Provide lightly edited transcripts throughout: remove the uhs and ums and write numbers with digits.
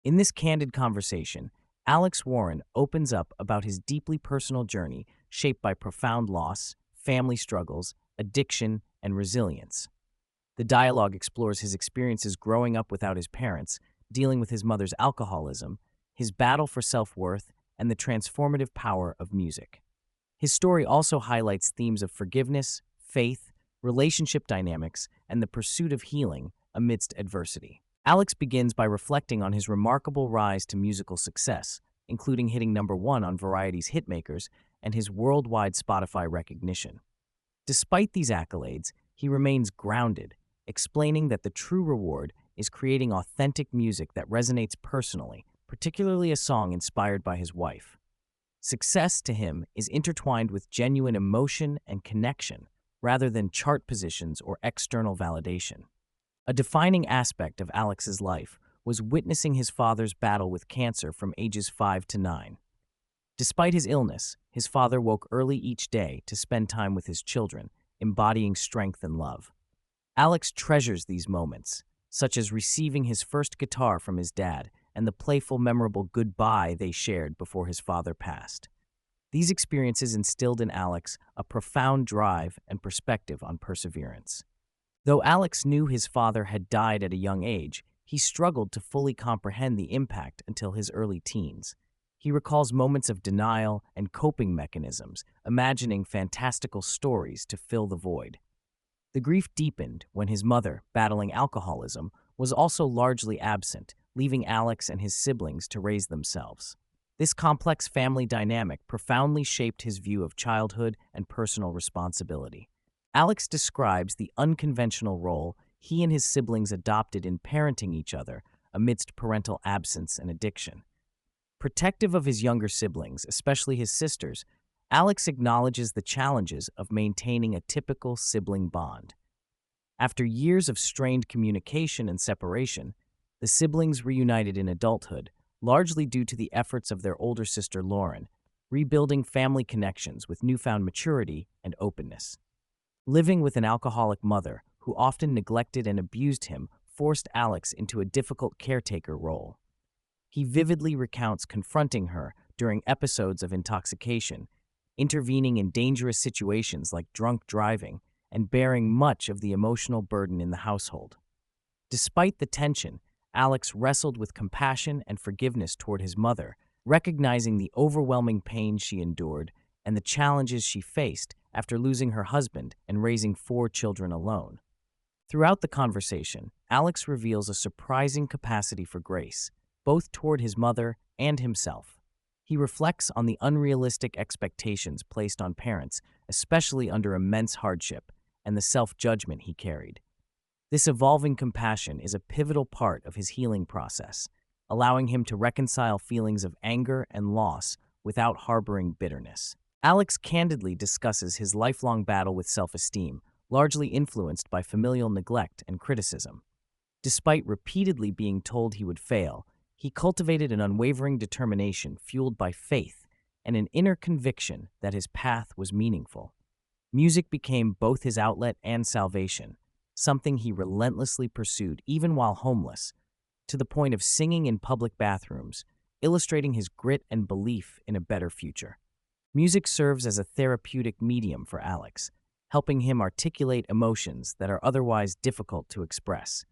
In this candid conversation, Alex Warren opens up about his deeply personal journey shaped by profound loss, family struggles, addiction, and resilience. The dialogue explores his experiences growing up without his parents, dealing with his mother's alcoholism, his battle for self-worth, and the transformative power of music. His story also highlights themes of forgiveness, faith, relationship dynamics, and the pursuit of healing amidst adversity. Alex begins by reflecting on his remarkable rise to musical success, including hitting #1 on Variety's Hitmakers and his worldwide Spotify recognition. Despite these accolades, he remains grounded, explaining that the true reward is creating authentic music that resonates personally, particularly a song inspired by his wife. Success to him is intertwined with genuine emotion and connection, rather than chart positions or external validation. A defining aspect of Alex's life was witnessing his father's battle with cancer from ages 5 to 9. Despite his illness, his father woke early each day to spend time with his children, embodying strength and love. Alex treasures these moments, such as receiving his first guitar from his dad and the playful, memorable goodbye they shared before his father passed. These experiences instilled in Alex a profound drive and perspective on perseverance. Though Alex knew his father had died at a young age, he struggled to fully comprehend the impact until his early teens. He recalls moments of denial and coping mechanisms, imagining fantastical stories to fill the void. The grief deepened when his mother, battling alcoholism, was also largely absent, leaving Alex and his siblings to raise themselves. This complex family dynamic profoundly shaped his view of childhood and personal responsibility. Alex describes the unconventional role he and his siblings adopted in parenting each other amidst parental absence and addiction. Protective of his younger siblings, especially his sisters, Alex acknowledges the challenges of maintaining a typical sibling bond. After years of strained communication and separation, the siblings reunited in adulthood, largely due to the efforts of their older sister Lauren, rebuilding family connections with newfound maturity and openness. Living with an alcoholic mother who often neglected and abused him forced Alex into a difficult caretaker role. He vividly recounts confronting her during episodes of intoxication, intervening in dangerous situations like drunk driving, and bearing much of the emotional burden in the household. Despite the tension, Alex wrestled with compassion and forgiveness toward his mother, recognizing the overwhelming pain she endured and the challenges she faced after losing her husband and raising 4 children alone. Throughout the conversation, Alex reveals a surprising capacity for grace, both toward his mother and himself. He reflects on the unrealistic expectations placed on parents, especially under immense hardship, and the self-judgment he carried. This evolving compassion is a pivotal part of his healing process, allowing him to reconcile feelings of anger and loss without harboring bitterness. Alex candidly discusses his lifelong battle with self-esteem, largely influenced by familial neglect and criticism. Despite repeatedly being told he would fail, he cultivated an unwavering determination fueled by faith and an inner conviction that his path was meaningful. Music became both his outlet and salvation, something he relentlessly pursued even while homeless, to the point of singing in public bathrooms, illustrating his grit and belief in a better future. Music serves as a therapeutic medium for Alex, helping him articulate emotions that are otherwise difficult to express.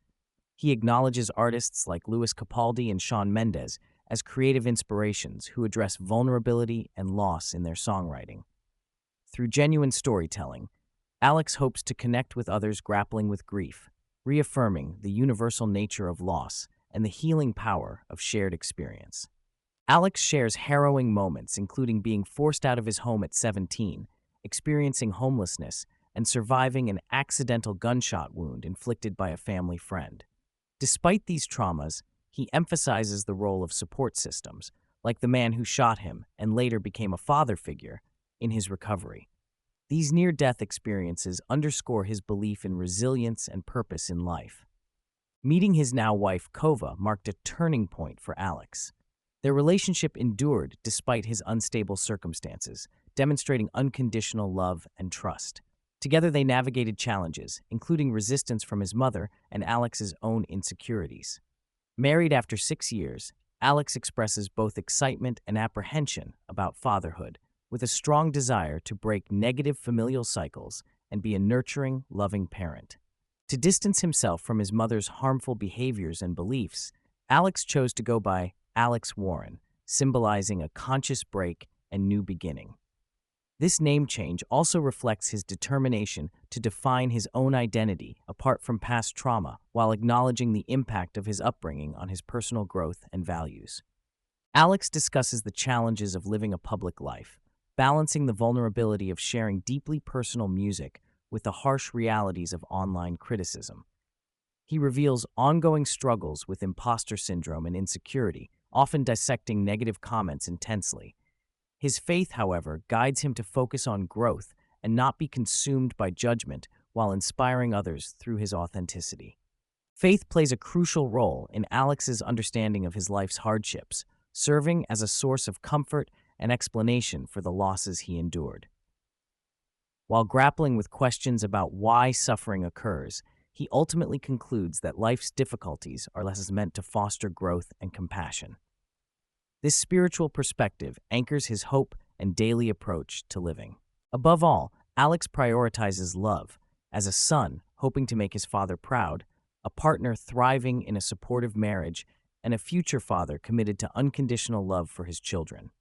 He acknowledges artists like Louis Capaldi and Shawn Mendes as creative inspirations who address vulnerability and loss in their songwriting. Through genuine storytelling, Alex hopes to connect with others grappling with grief, reaffirming the universal nature of loss and the healing power of shared experience. Alex shares harrowing moments, including being forced out of his home at 17, experiencing homelessness, and surviving an accidental gunshot wound inflicted by a family friend. Despite these traumas, he emphasizes the role of support systems, like the man who shot him and later became a father figure, in his recovery. These near-death experiences underscore his belief in resilience and purpose in life. Meeting his now wife, Kova, marked a turning point for Alex. Their relationship endured despite his unstable circumstances, demonstrating unconditional love and trust. Together they navigated challenges, including resistance from his mother and Alex's own insecurities. Married after 6 years, Alex expresses both excitement and apprehension about fatherhood, with a strong desire to break negative familial cycles and be a nurturing, loving parent. To distance himself from his mother's harmful behaviors and beliefs, Alex chose to go by Alex Warren, symbolizing a conscious break and new beginning. This name change also reflects his determination to define his own identity apart from past trauma while acknowledging the impact of his upbringing on his personal growth and values. Alex discusses the challenges of living a public life, balancing the vulnerability of sharing deeply personal music with the harsh realities of online criticism. He reveals ongoing struggles with imposter syndrome and insecurity, often dissecting negative comments intensely. His faith, however, guides him to focus on growth and not be consumed by judgment while inspiring others through his authenticity. Faith plays a crucial role in Alex's understanding of his life's hardships, serving as a source of comfort and explanation for the losses he endured. While grappling with questions about why suffering occurs, he ultimately concludes that life's difficulties are less meant to foster growth and compassion. This spiritual perspective anchors his hope and daily approach to living. Above all, Alex prioritizes love, as a son hoping to make his father proud, a partner thriving in a supportive marriage, and a future father committed to unconditional love for his children.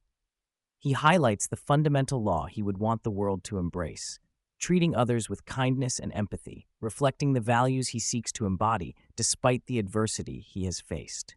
He highlights the fundamental law he would want the world to embrace, treating others with kindness and empathy, reflecting the values he seeks to embody despite the adversity he has faced.